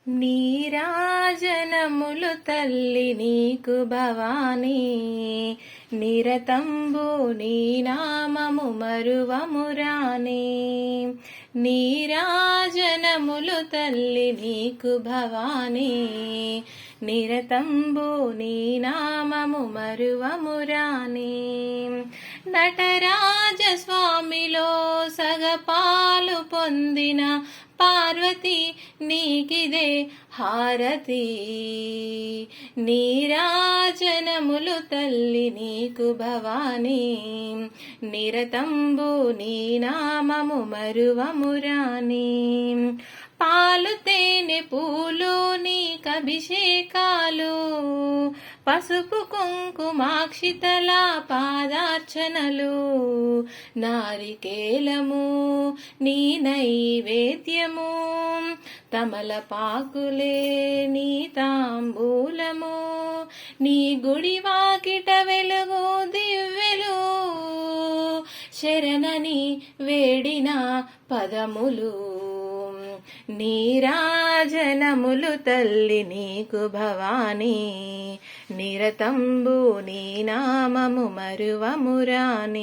నీరాజనములు తల్లి నీకు భవానీ, నిరతంబు నీ నామము మరువమురాని. నీరాజనములు తల్లి నీకు భవానీ, నిరతంబు నీ నామము మరువమురాని. నటరాజస్వామిలో సగపాలు పొందిన పార్వతి నీకిదే హారతి. నీరాజనములు తల్లి నీకు భవానీ, నిరతంబు నీ నామము మరువమురాని. పాలు తేనె పూలు నీకభిషేకాలు, పసుపు కుంకుమాక్షితల పాదార్చనలు. నారికేలము నీ నైవేద్యము, తమలపాకులే నీ తాంబూలము. నీ గుడి వాకిట వెలుగు దివ్వెలు, శరణని వేడిన పదములు. నీరాజనములు తల్లి నీకు భవానీ, నిరతంబు నీ నామము మరువమురాని.